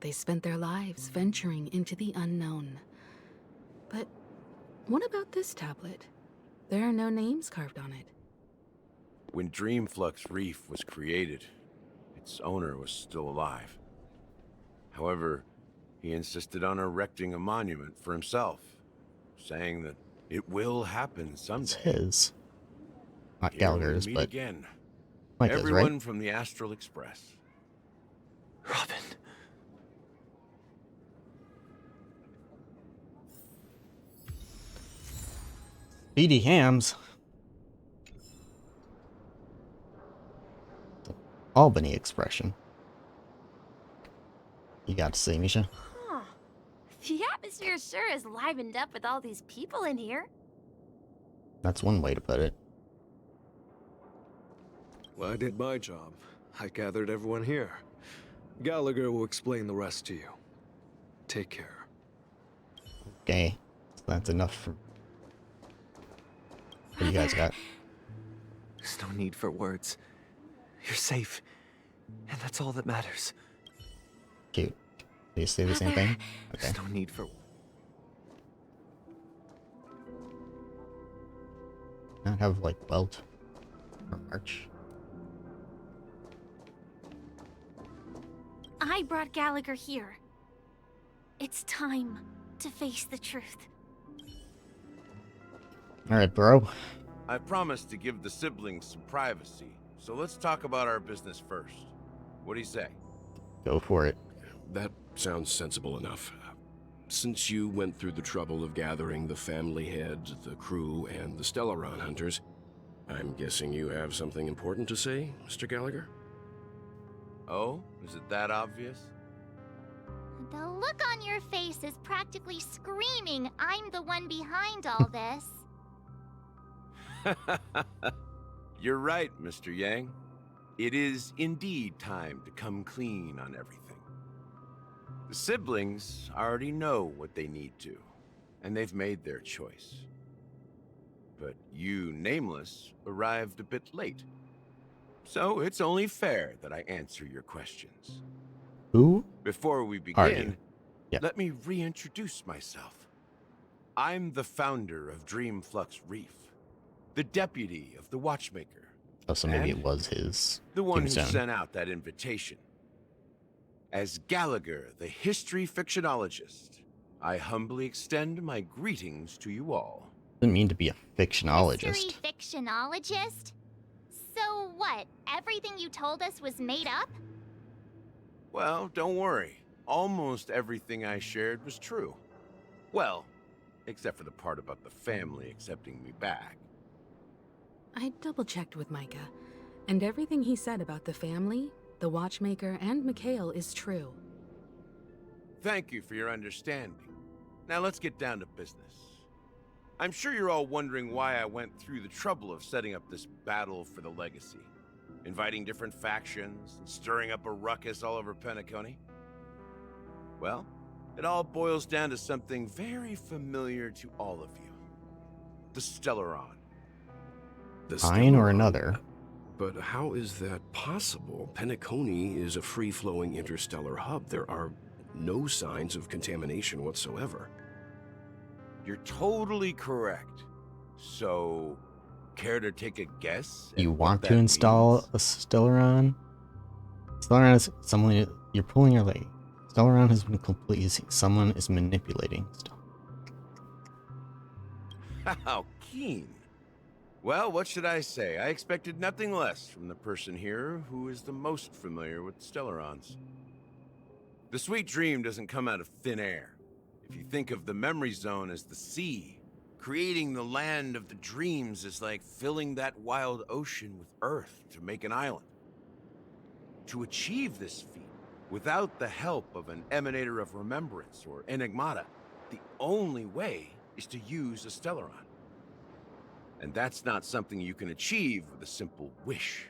they spent their lives venturing into the unknown. But what about this tablet? There are no names carved on it. When Dreamflux Reef was created, its owner was still alive. However, he insisted on erecting a monument for himself, saying that it will happen someday. It's his. Not Here Gallagher's, we meet but again. Micah's, Everyone right? from the Astral Express. Robin. Speedy Hams. The Albany expression. You got to say, Misha? Huh. The atmosphere sure is livened up with all these people in here. That's one way to put it. Well, I did my job. I gathered everyone here. Gallagher will explain the rest to you. Take care. Okay. So that's enough for... What do you guys got? There's no need for words. You're safe. And that's all that matters. Cute. Do you say the same thing? Okay. There's no need for... Not have, like, belt or march. I brought Gallagher here. It's time to face the truth. Alright, bro. I promised to give the siblings some privacy, so let's talk about our business first. What do you say? Go for it. That sounds sensible enough. Since you went through the trouble of gathering the family head, the crew, and the Stellaron hunters, I'm guessing you have something important to say, Mr. Gallagher? Oh, is it that obvious? The look on your face is practically screaming, I'm the one behind all this. You're right, Mr. Yang. It is indeed time to come clean on everything. The siblings already know what they need to, and they've made their choice. But you, Nameless, arrived a bit late. So it's only fair that I answer your questions. Who Before we are you? begin, Yeah. let me reintroduce myself. I'm the founder of Dreamflux Reef, the deputy of the Watchmaker. Oh, so maybe and it was his the one who tombstone. sent out that invitation. As Gallagher, the history fictionologist, I humbly extend my greetings to you all. Didn't mean to be a fictionologist. History fictionologist? So what, everything you told us was made up? Well, don't worry. Almost everything I shared was true. Well, except for the part about the family accepting me back. I double-checked with Micah, and everything he said about the family, the Watchmaker, and Mikhail is true. Thank you for your understanding. Now let's get down to business. I'm sure you're all wondering why I went through the trouble of setting up this battle for the legacy. inviting different factions, and stirring up a ruckus all over Penacony? Well, it all boils down to something very familiar to all of you. The Stellaron. Mine or another? But how is that possible? Penacony is a free-flowing interstellar hub. There are no signs of contamination whatsoever. You're totally correct. So, care to take a guess? You want to install a Stellaron? Stellaron is someone you're pulling your leg. Stellaron has been completely seen. Someone is manipulating stuff. How keen. Well, what should I say? I expected nothing less from the person here who is the most familiar with Stellarons. The sweet dream doesn't come out of thin air. If you think of the memory zone as the sea, creating the land of the dreams is like filling that wild ocean with earth to make an island. To achieve this feat, without the help of an emanator of remembrance or enigmata, the only way is to use a Stellaron. And that's not something you can achieve with a simple wish.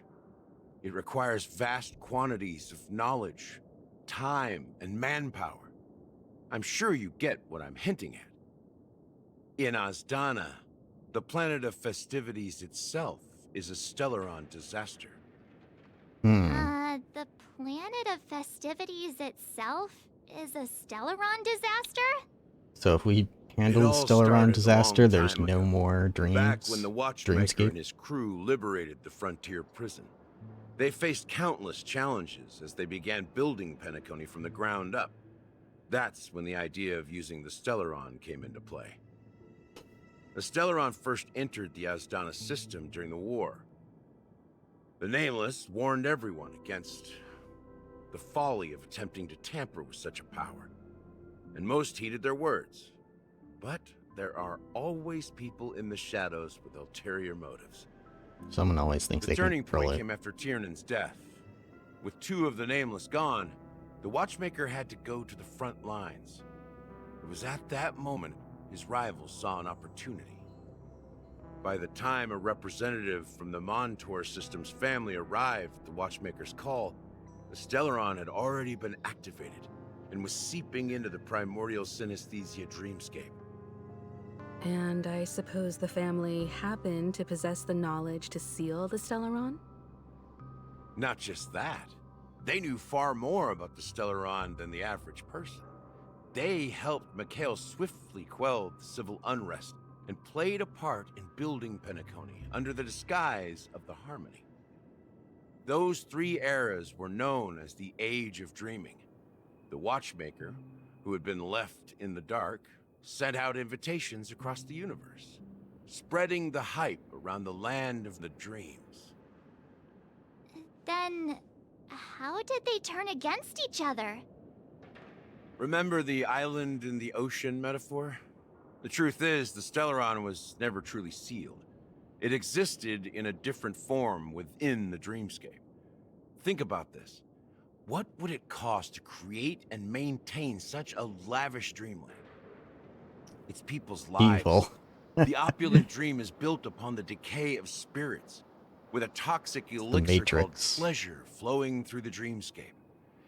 It requires vast quantities of knowledge, time, and manpower. I'm sure you get what I'm hinting at. In Azdana, the planet of festivities itself is a Stellaron disaster. The planet of festivities itself is a Stellaron disaster? So if we handle Stellaron disaster, there's no more dreams. Back when the Watchmaker and his crew liberated the frontier prison, they faced countless challenges as they began building Penacony from the ground up. That's when the idea of using the Stellaron came into play. The Stellaron first entered the Azdana system during the war. The Nameless warned everyone against the folly of attempting to tamper with such a power, and most heeded their words. But there are always people in the shadows with ulterior motives. Someone always thinks they can The turning control point it. came after Tiernan's death. With two of the Nameless gone, the Watchmaker had to go to the front lines. It was at that moment his rivals saw an opportunity. By the time a representative from the Montour Systems family arrived at the Watchmaker's call, the Stellaron had already been activated and was seeping into the primordial synesthesia dreamscape. And I suppose the family happened to possess the knowledge to seal the Stellaron? Not just that. They knew far more about the Stellaron than the average person. They helped Mikhail swiftly quell the civil unrest and played a part in building Penacony under the disguise of the Harmony. Those three eras were known as the Age of Dreaming. The Watchmaker, who had been left in the dark, sent out invitations across the universe, spreading the hype around the land of the dreams. Then, how did they turn against each other? Remember the island in the ocean metaphor? The truth is, the Stellaron was never truly sealed. It existed in a different form within the dreamscape. Think about this. What would it cost to create and maintain such a lavish dreamland? It's people's lives. Evil. The opulent dream is built upon the decay of spirits, with a toxic elixir called pleasure flowing through the dreamscape.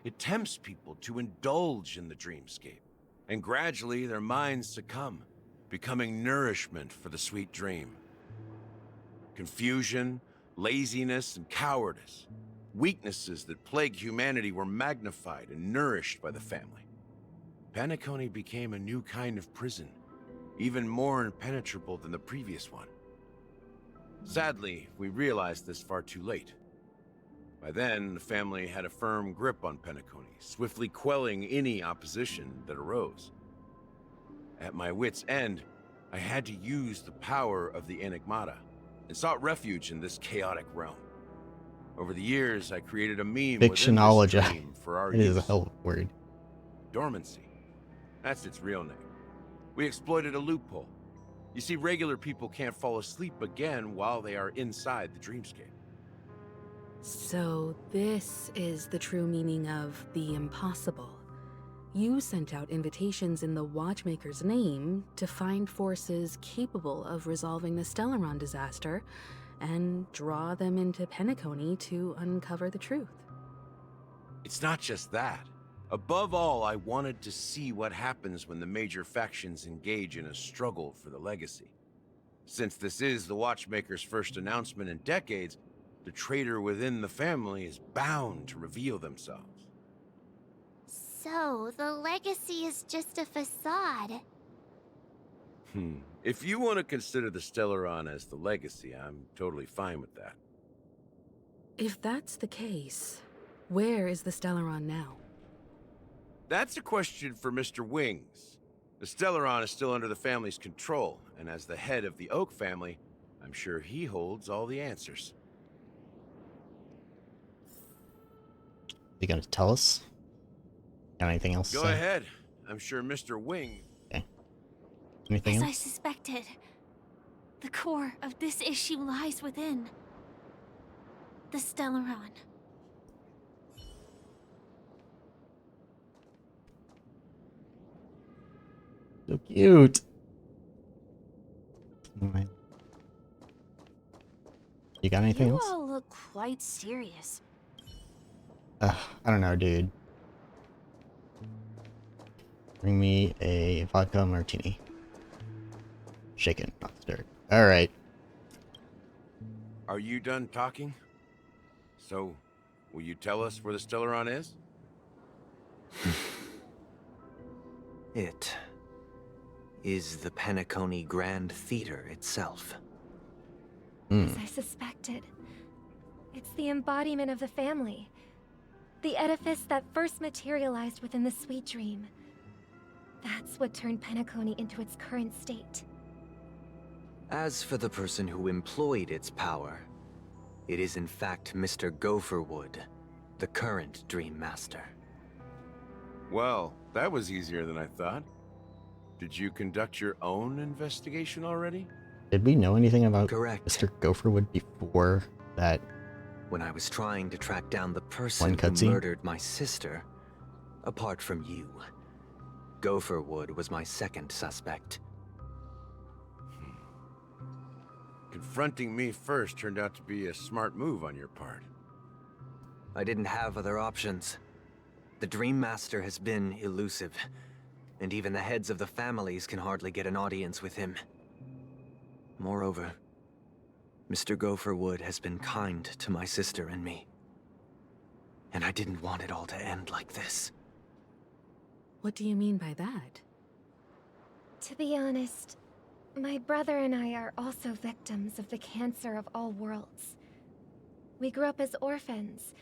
It tempts people to indulge in the dreamscape, and gradually their minds succumb, becoming nourishment for the sweet dream. Confusion, laziness, and cowardice, weaknesses that plague humanity, were magnified and nourished by the family. Penacony became a new kind of prison, even more impenetrable than the previous one. Sadly, we realized this far too late. By then, the family had a firm grip on Penacony, swiftly quelling any opposition that arose. At my wit's end, I had to use the power of the Enigmata, and sought refuge in this chaotic realm. Over the years, I created a meme Fictionology. within this dream for our It is use. a hell of a word. Dormancy. That's its real name. We exploited a loophole. You see, regular people can't fall asleep again while they are inside the dreamscape. So this is the true meaning of the impossible. You sent out invitations in the Watchmaker's name to find forces capable of resolving the Stellaron disaster, and draw them into Penacony to uncover the truth. It's not just that. Above all, I wanted to see what happens when the major factions engage in a struggle for the legacy. Since this is the Watchmaker's first announcement in decades, the traitor within the family is bound to reveal themselves. So, the legacy is just a facade. If you want to consider the Stellaron as the legacy, I'm totally fine with that. If that's the case, where is the Stellaron now? That's a question for Mr. Wings. The Stellaron is still under the family's control, and as the head of the Oak family, I'm sure he holds all the answers. You gonna tell us? Got anything else to Go say? ahead. I'm sure Mr. Wings... Okay. Anything As else? I suspected, the core of this issue lies within the Stellaron. So cute. Alright. You got anything You else? all look quite serious. I don't know, dude. Bring me a vodka martini. Shaken, not stirred. Alright. Are you done talking? So, will you tell us where the Stellaron is? It is the Penacony Grand Theater itself. As I suspected. It's the embodiment of the family. The edifice that first materialized within the Sweet Dream. That's what turned Penacony into its current state. As for the person who employed its power, it is in fact Mr. Gopherwood, the current Dream Master. Well, that was easier than I thought. Did you conduct your own investigation already? Did we know anything about Correct. Mr. Gopherwood before that? When I was trying to track down the One person who cutscene? murdered my sister, apart from you, Gopherwood was my second suspect. Confronting me first turned out to be a smart move on your part. I didn't have other options. The Dream Master has been elusive, and even the heads of the families can hardly get an audience with him. Moreover, Mr. Gopherwood has been kind to my sister and me. And I didn't want it all to end like this. What do you mean by that? To be honest, my brother and I are also victims of the cancer of all worlds. We grew up as orphans,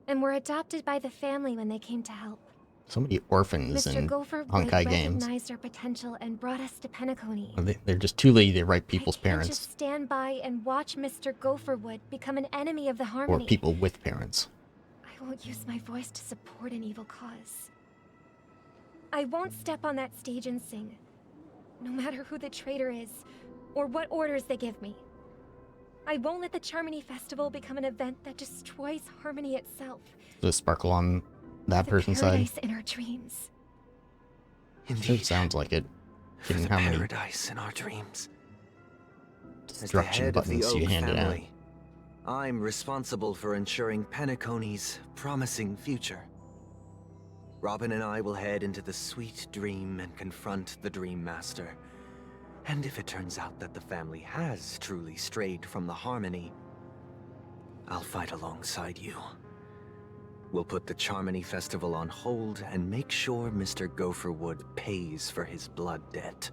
and were adopted by the family when they came to help. So many orphans Mr. in Gopherwood Honkai games. recognized our potential and brought us to Penacony. They're just too lazy to write people's I can't parents. just stand by and watch Mr. Gopherwood become an enemy of the Or Harmony. people with parents. I won't use my voice to support an evil cause. I won't step on that stage and sing, no matter who the traitor is, or what orders they give me. I won't let the Charmony Festival become an event that destroys Harmony itself. Does it sparkle on that The person's side? paradise in our dreams. Sure sounds like it. Given The how many paradise in our dreams. As the destruction head of the buttons you Oak handed out. family, I'm responsible for ensuring Penacony's promising future. Robin and I will head into the Sweet Dream and confront the Dream Master. And if it turns out that the family has truly strayed from the Harmony, I'll fight alongside you. We'll put the Charmony Festival on hold and make sure Mr. Gopherwood pays for his blood debt.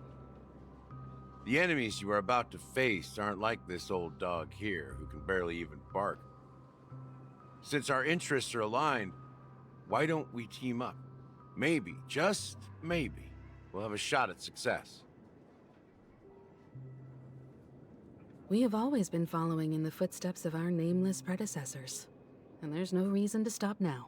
The enemies you are about to face aren't like this old dog here, who can barely even bark. Since our interests are aligned, why don't we team up? Maybe, just maybe, we'll have a shot at success. We have always been following in the footsteps of our nameless predecessors, and there's no reason to stop now.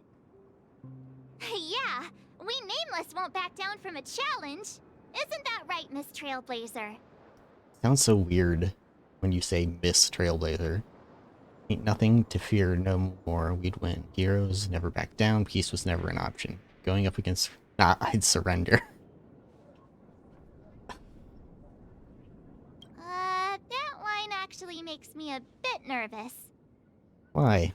Yeah, we Nameless won't back down from a challenge. Isn't that right, Miss Trailblazer? Sounds so weird when you say Miss Trailblazer. Ain't nothing to fear no more, we'd win. Heroes never back down, peace was never an option. Going up against... Nah, I'd surrender. That line actually makes me a bit bit nervous. Why?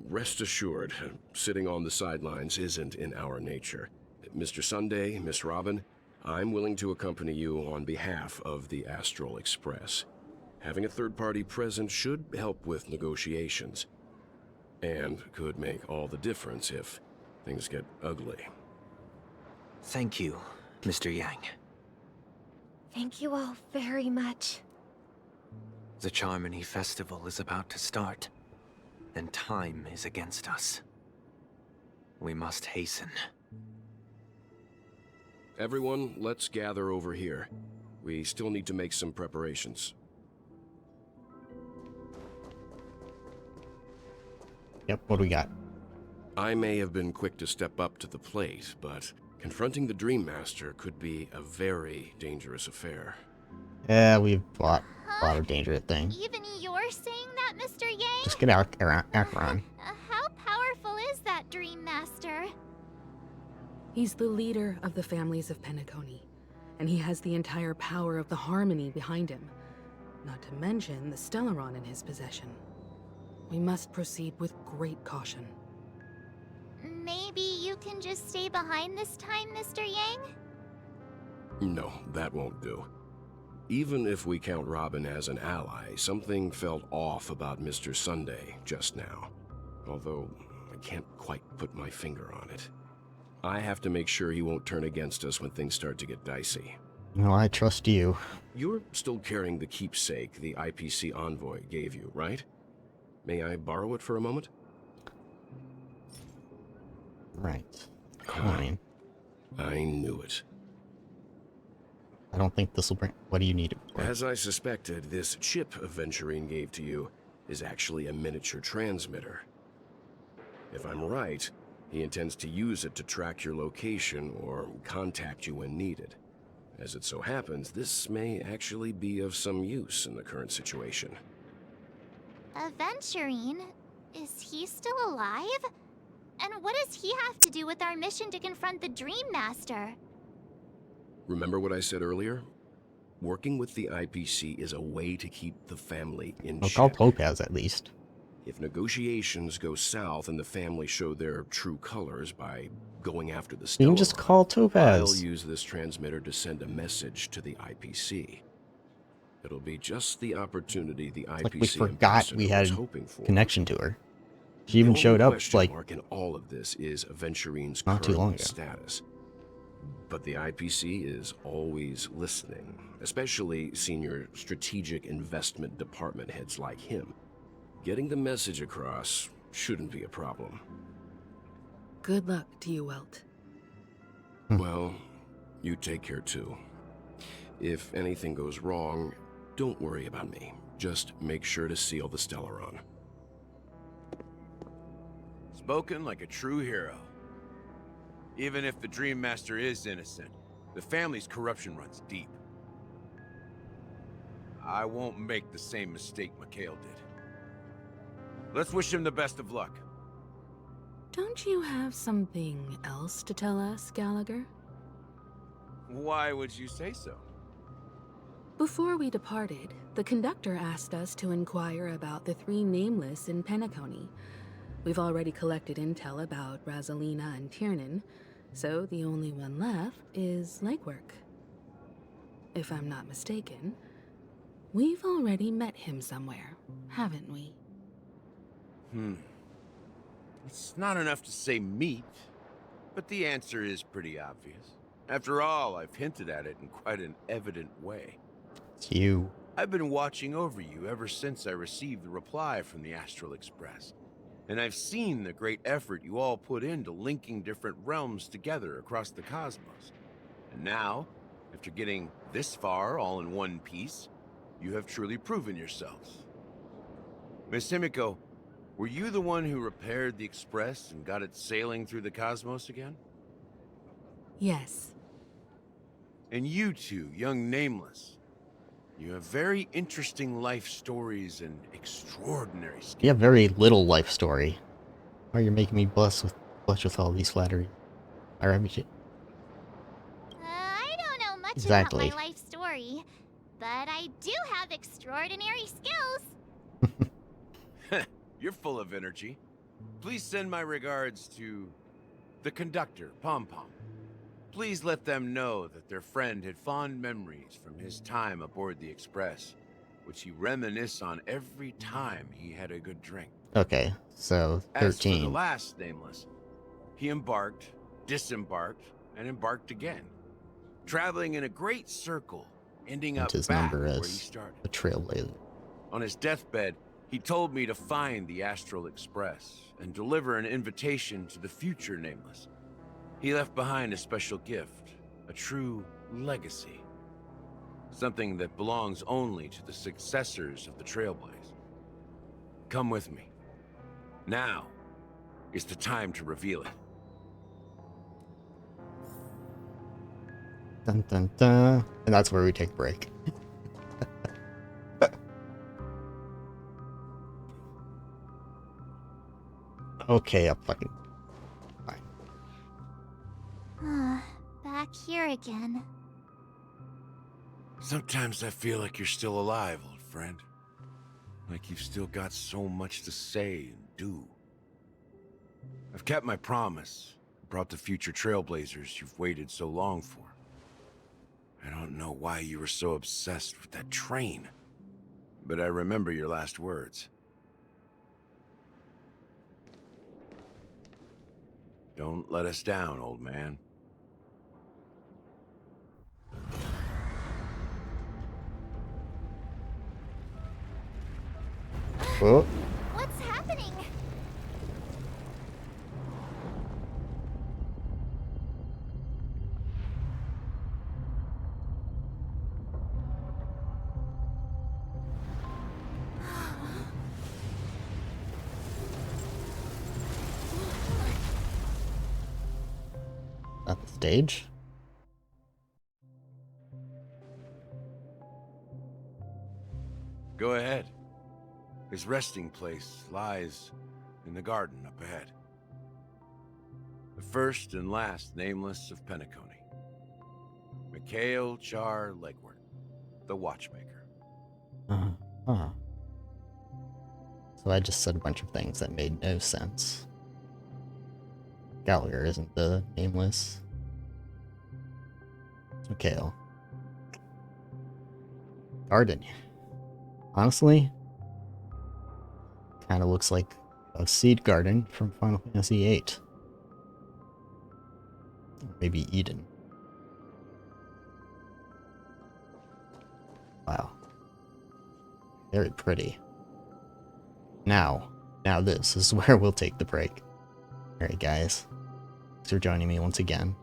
Rest assured, sitting on the sidelines isn't in our nature. Mr. Sunday, Miss Robin, I'm willing to accompany you on behalf of the Astral Express. Having a third party present should help with negotiations, and could make all the difference if things get ugly. Thank you, Mr. Yang. Thank you all very much. The Charmony Festival is about to start, and time is against us. We must hasten. Everyone, let's gather over here. We still need to make some preparations. Yep, what do we got? I may have been quick to step up to the plate, but confronting the Dream Master could be a very dangerous affair. Yeah, we've fought a lot of dangerous things. Even you're saying that, Mr. Yang? Just get Acheron. How powerful is that Dream Master? He's the leader of the families of Penacony, and he has the entire power of the Harmony behind him. Not to mention the Stellaron in his possession. We must proceed with great caution. Maybe you can just stay behind this time, Mr. Yang? No, that won't do. Even if we count Robin as an ally, something felt off about Mr. Sunday just now. Although, I can't quite put my finger on it. I have to make sure he won't turn against us when things start to get dicey. No, I trust you. You're still carrying the keepsake the IPC envoy gave you, right? May I borrow it for a moment? Right. Fine. I knew it. I don't think this will bring... What do you need it for? As I suspected, this chip Aventurine gave to you is actually a miniature transmitter. If I'm right, he intends to use it to track your location or contact you when needed. As it so happens, this may actually be of some use in the current situation. Aventurine? Is he still alive? And what does he have to do with our mission to confront the Dream Master? Remember what I said earlier? Working with the IPC is a way to keep the family in I'll check. call Topaz at least. If negotiations go south and the family show their true colors by going after the You can just Stellaron, call Topaz. I'll use this transmitter to send a message to the IPC. It'll be just the opportunity the IPC Like we forgot we ambassador had was hoping for. connection to her. She even The showed only up question like mark in all of this is Aventurine's not too long current ago. status. But the IPC is always listening, especially senior strategic investment department heads like him. Getting the message across shouldn't be a problem. Good luck to you, Welt. Well, you take care too. If anything goes wrong, don't worry about me. Just make sure to seal the Stellaron. Spoken like a true hero. Even if the Dream Master is innocent, the family's corruption runs deep. I won't make the same mistake Mikhail did. Let's wish him the best of luck. Don't you have something else to tell us, Gallagher? Why would you say so? Before we departed, the conductor asked us to inquire about the three nameless in Penacony. We've already collected intel about Rosalina and Tiernan, so the only one left is Legwork. If I'm not mistaken, we've already met him somewhere, haven't we? It's not enough to say meet, but the answer is pretty obvious. After all, I've hinted at it in quite an evident way. It's you. I've been watching over you ever since I received the reply from the Astral Express. And I've seen the great effort you all put into linking different realms together across the cosmos. And now, after getting this far all in one piece, you have truly proven yourselves. Miss Himiko, were you the one who repaired the Express and got it sailing through the cosmos again? Yes. And you two, young Nameless, you have very interesting life stories and extraordinary skills. You have very little life story. Why are you making me blush with all these flattery? I don't know much Exactly. about my life story, but I do have extraordinary skills. You're full of energy. Please send my regards to the conductor, Pom Pom. Please let them know that their friend had fond memories from his time aboard the Express, which he reminisced on every time he had a good drink. Okay, so As for the 13. last nameless, he embarked, disembarked, and embarked again, traveling in a great circle, ending And up his back number where he as started. a trailblazer. On his deathbed, he told me to find the Astral Express and deliver an invitation to the future nameless. He left behind a special gift, a true legacy. Something that belongs only to the successors of the Trailblaze. Come with me. Now is the time to reveal it. Dun dun dun. And that's where we take a break. Okay, I'm fucking fine. Back here again. Sometimes I feel like you're still alive, old friend. Like you've still got so much to say and do. I've kept my promise, brought the future Trailblazers you've waited so long for. I don't know why you were so obsessed with that train, but I remember your last words. Don't let us down, old man. Oh. What's happening? At the stage? Go ahead. His resting place lies in the garden up ahead. The first and last nameless of Penacony. Mikhail Char Legward, the watchmaker. Huh. So I just said a bunch of things that made no sense. Gallagher isn't the nameless. It's Mikhail. Garden. Honestly, kind of looks like a seed garden from Final Fantasy VIII. Maybe Eden. Wow. Very pretty. Now this is where we'll take the break. Alright guys, thanks for joining me once again.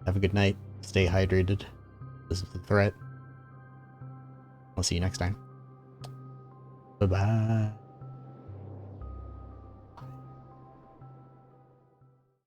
Have a good night, stay hydrated. This is The Threat. I'll see you next time. Bye-bye.